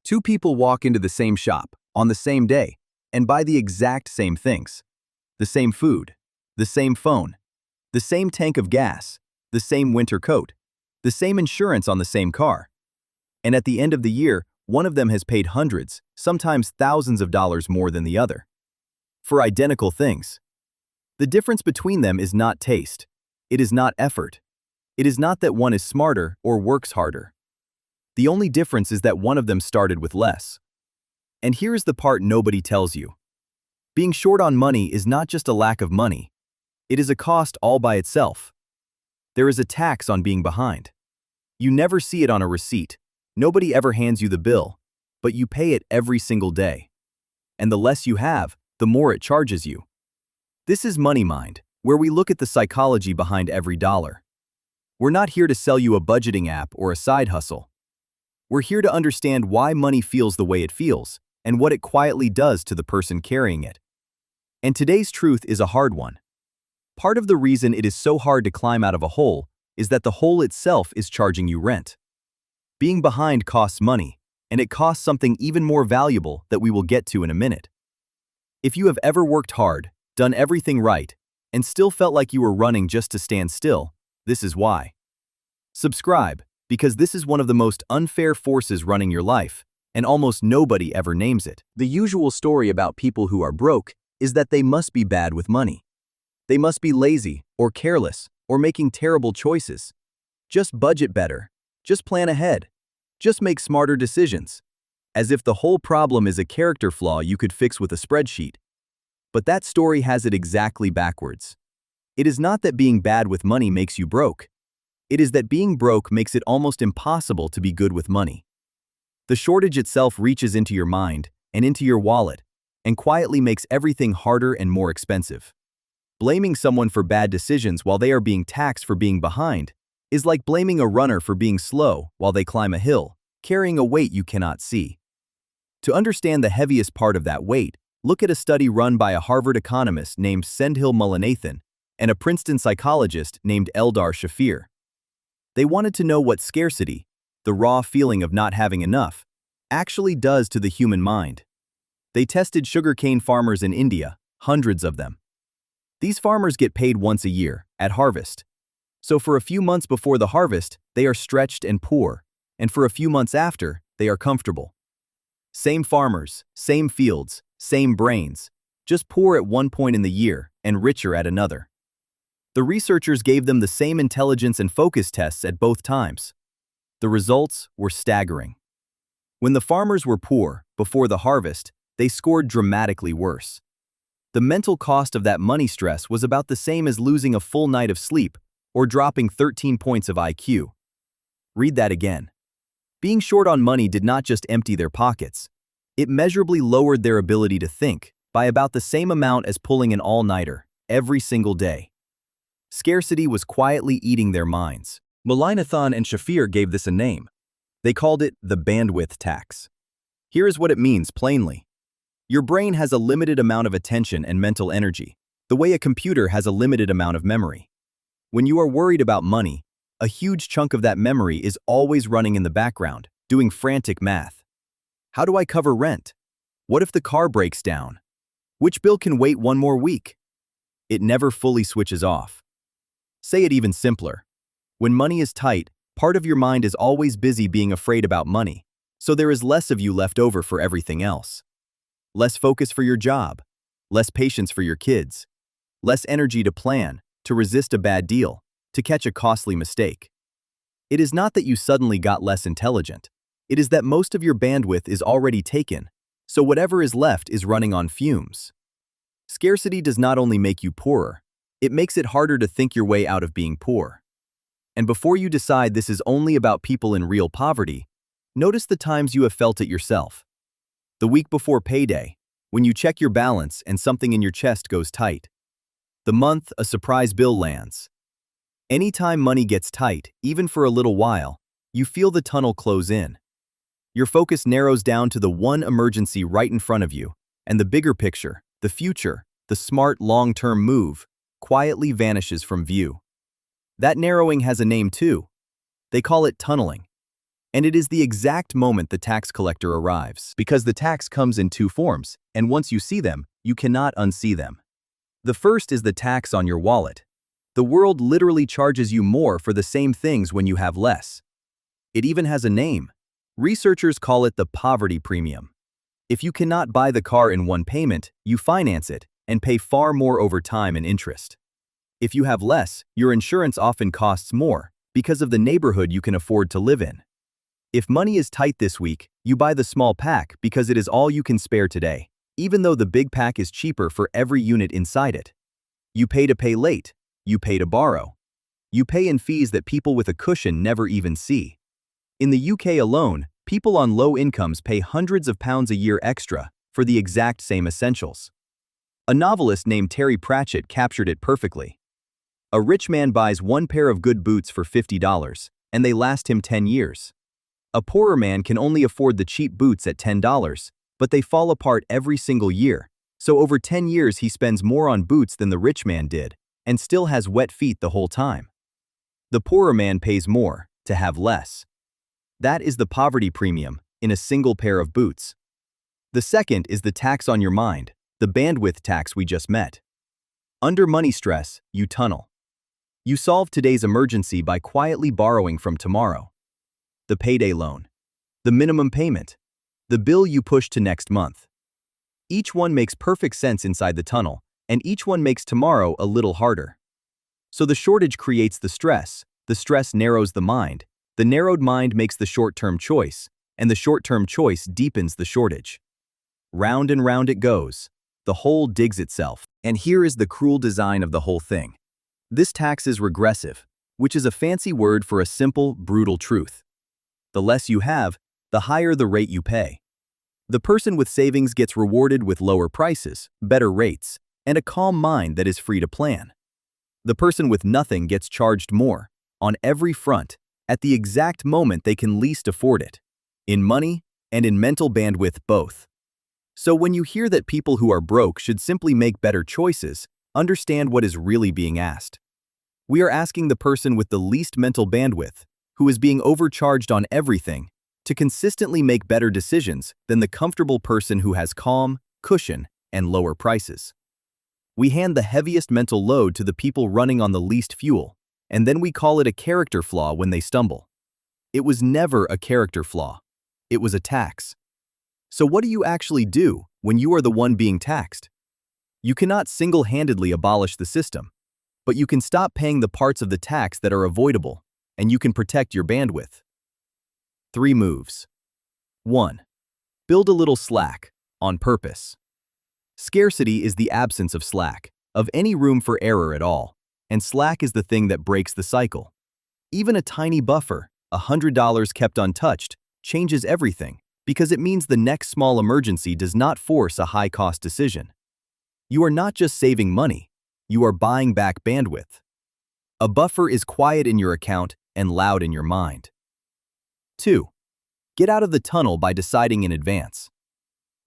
Two people walk into the same shop on the same day and buy the exact same things. The same food, the same phone, the same tank of gas, the same winter coat, the same insurance on the same car. And at the end of the year, one of them has paid hundreds, sometimes thousands of dollars more than the other. For identical things. The difference between them is not taste. It is not effort. It is not that one is smarter or works harder. The only difference is that one of them started with less. And here is the part nobody tells you. Being short on money is not just a lack of money. It is a cost all by itself. There is a tax on being behind. You never see it on a receipt. Nobody ever hands you the bill, but you pay it every single day. And the less you have, the more it charges you. This is Money Mind, where we look at the psychology behind every dollar. We're not here to sell you a budgeting app or a side hustle. We're here to understand why money feels the way it feels and what it quietly does to the person carrying it. And today's truth is a hard one. Part of the reason it is so hard to climb out of a hole is that the hole itself is charging you rent. Being behind costs money, and it costs something even more valuable that we will get to in a minute. If you have ever worked hard, done everything right, and still felt like you were running just to stand still, this is why. Subscribe, because this is one of the most unfair forces running your life, and almost nobody ever names it. The usual story about people who are broke is that they must be bad with money. They must be lazy, or careless, or making terrible choices. Just budget better. Just plan ahead. Just make smarter decisions. As if the whole problem is a character flaw you could fix with a spreadsheet. But that story has it exactly backwards. It is not that being bad with money makes you broke. It is that being broke makes it almost impossible to be good with money. The shortage itself reaches into your mind and into your wallet and quietly makes everything harder and more expensive. Blaming someone for bad decisions while they are being taxed for being behind is like blaming a runner for being slow while they climb a hill, carrying a weight you cannot see. To understand the heaviest part of that weight, look at a study run by a Harvard economist named Sendhil Mullainathan and a Princeton psychologist named Eldar Shafir. They wanted to know what scarcity, the raw feeling of not having enough, actually does to the human mind. They tested sugarcane farmers in India, hundreds of them. These farmers get paid once a year, at harvest. So for a few months before the harvest, they are stretched and poor, and for a few months after, they are comfortable. Same farmers, same fields, same brains, just poor at one point in the year and richer at another. The researchers gave them the same intelligence and focus tests at both times. The results were staggering. When the farmers were poor, before the harvest, they scored dramatically worse. The mental cost of that money stress was about the same as losing a full night of sleep or dropping 13 points of IQ. Read that again. Being short on money did not just empty their pockets. It measurably lowered their ability to think by about the same amount as pulling an all-nighter every single day. Scarcity was quietly eating their minds. Mullainathan and Shafir gave this a name. They called it the bandwidth tax. Here is what it means plainly. Your brain has a limited amount of attention and mental energy, the way a computer has a limited amount of memory. When you are worried about money, a huge chunk of that memory is always running in the background, doing frantic math. How do I cover rent? What if the car breaks down? Which bill can wait one more week? It never fully switches off. Say it even simpler. When money is tight, part of your mind is always busy being afraid about money, so there is less of you left over for everything else. Less focus for your job, less patience for your kids, less energy to plan, to resist a bad deal, to catch a costly mistake. It is not that you suddenly got less intelligent. It is that most of your bandwidth is already taken, so whatever is left is running on fumes. Scarcity does not only make you poorer, it makes it harder to think your way out of being poor. And before you decide this is only about people in real poverty, notice the times you have felt it yourself. The week before payday, when you check your balance and something in your chest goes tight. The month a surprise bill lands. Anytime money gets tight, even for a little while, you feel the tunnel close in. Your focus narrows down to the one emergency right in front of you, and the bigger picture, the future, the smart long-term move, quietly vanishes from view. That narrowing has a name too. They call it tunneling. And it is the exact moment the tax collector arrives, because the tax comes in two forms, and once you see them, you cannot unsee them. The first is the tax on your wallet. The world literally charges you more for the same things when you have less. It even has a name. Researchers call it the poverty premium. If you cannot buy the car in one payment, you finance it and pay far more over time in interest. If you have less, your insurance often costs more because of the neighborhood you can afford to live in. If money is tight this week, you buy the small pack because it is all you can spare today, even though the big pack is cheaper for every unit inside it. You pay to pay late. You pay to borrow. You pay in fees that people with a cushion never even see. In the UK alone, people on low incomes pay hundreds of pounds a year extra for the exact same essentials. A novelist named Terry Pratchett captured it perfectly. A rich man buys one pair of good boots for $50, and they last him 10 years. A poorer man can only afford the cheap boots at $10, but they fall apart every single year, so over 10 years he spends more on boots than the rich man did, and still has wet feet the whole time. The poorer man pays more to have less. That is the poverty premium in a single pair of boots. The second is the tax on your mind, the bandwidth tax we just met. Under money stress, you tunnel. You solve today's emergency by quietly borrowing from tomorrow. The payday loan, the minimum payment, the bill you push to next month. Each one makes perfect sense inside the tunnel, and each one makes tomorrow a little harder. So the shortage creates the stress narrows the narrowed mind makes the short-term choice, and the short-term choice deepens the shortage. Round and round it goes. The hole digs itself. And here is the cruel design of the whole thing. This tax is regressive, which is a fancy word for a simple, brutal truth. The less you have, the higher the rate you pay. The person with savings gets rewarded with lower prices, better rates, and a calm mind that is free to plan. The person with nothing gets charged more, on every front, at the exact moment they can least afford it, in money and in mental bandwidth both. So when you hear that people who are broke should simply make better choices, understand what is really being asked. We are asking the person with the least mental bandwidth, who is being overcharged on everything, to consistently make better decisions than the comfortable person who has calm, cushion, and lower prices. We hand the heaviest mental load to the people running on the least fuel, and then we call it a character flaw when they stumble. It was never a character flaw. It was a tax. So what do you actually do when you are the one being taxed? You cannot single-handedly abolish the system, but you can stop paying the parts of the tax that are avoidable, and you can protect your bandwidth. 3 moves. 1. Build a little slack, on purpose. Scarcity is the absence of slack, of any room for error at all, and slack is the thing that breaks the cycle. Even a tiny buffer, $100 kept untouched, changes everything, because it means the next small emergency does not force a high-cost decision. You are not just saving money, you are buying back bandwidth. A buffer is quiet in your account and loud in your mind. 2. Get out of the tunnel by deciding in advance.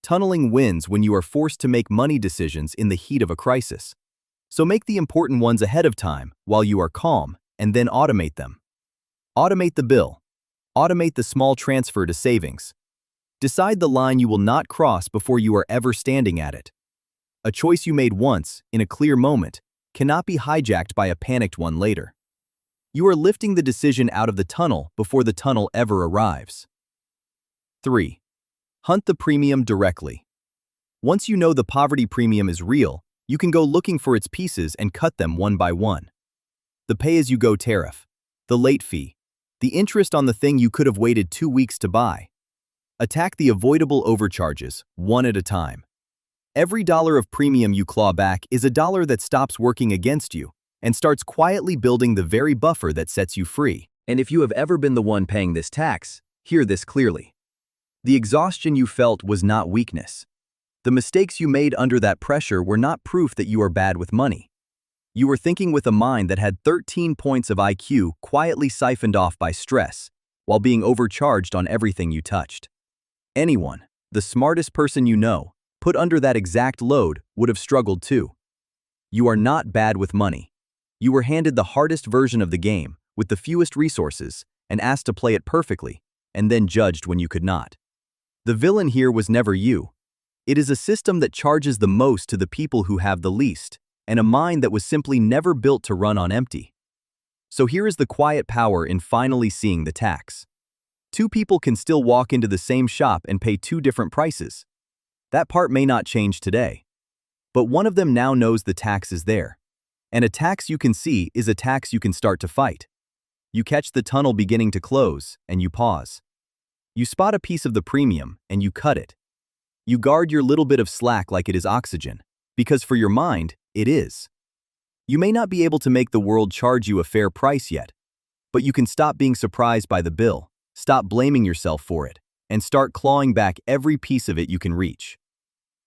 Tunneling wins when you are forced to make money decisions in the heat of a crisis. So make the important ones ahead of time while you are calm, and then automate them. Automate the bill. Automate the small transfer to savings. Decide the line you will not cross before you are ever standing at it. A choice you made once, in a clear moment, cannot be hijacked by a panicked one later. You are lifting the decision out of the tunnel before the tunnel ever arrives. 3. Hunt the premium directly. Once you know the poverty premium is real, you can go looking for its pieces and cut them one by one. The pay-as-you-go tariff, the late fee, the interest on the thing you could have waited 2 weeks to buy. Attack the avoidable overcharges, one at a time. Every dollar of premium you claw back is a dollar that stops working against you and starts quietly building the very buffer that sets you free. And if you have ever been the one paying this tax, hear this clearly. The exhaustion you felt was not weakness. The mistakes you made under that pressure were not proof that you are bad with money. You were thinking with a mind that had 13 points of IQ quietly siphoned off by stress, while being overcharged on everything you touched. Anyone, the smartest person you know, put under that exact load would have struggled too. You are not bad with money. You were handed the hardest version of the game, with the fewest resources, and asked to play it perfectly, and then judged when you could not. The villain here was never you. It is a system that charges the most to the people who have the least, and a mind that was simply never built to run on empty. So here is the quiet power in finally seeing the tax. Two people can still walk into the same shop and pay two different prices. That part may not change today. But one of them now knows the tax is there. And a tax you can see is a tax you can start to fight. You catch the tunnel beginning to close, and you pause. You spot a piece of the premium, and you cut it. You guard your little bit of slack like it is oxygen, because for your mind, it is. You may not be able to make the world charge you a fair price yet, but you can stop being surprised by the bill, stop blaming yourself for it, and start clawing back every piece of it you can reach.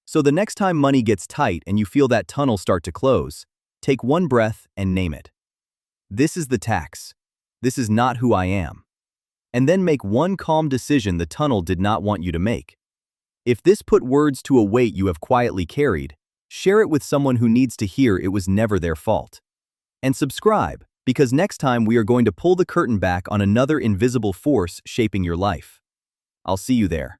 So the next time money gets tight and you feel that tunnel start to close, take one breath and name it. This is the tax. This is not who I am. And then make one calm decision the tunnel did not want you to make. If this put words to a weight you have quietly carried, share it with someone who needs to hear it was never their fault. And subscribe, because next time we are going to pull the curtain back on another invisible force shaping your life. I'll see you there.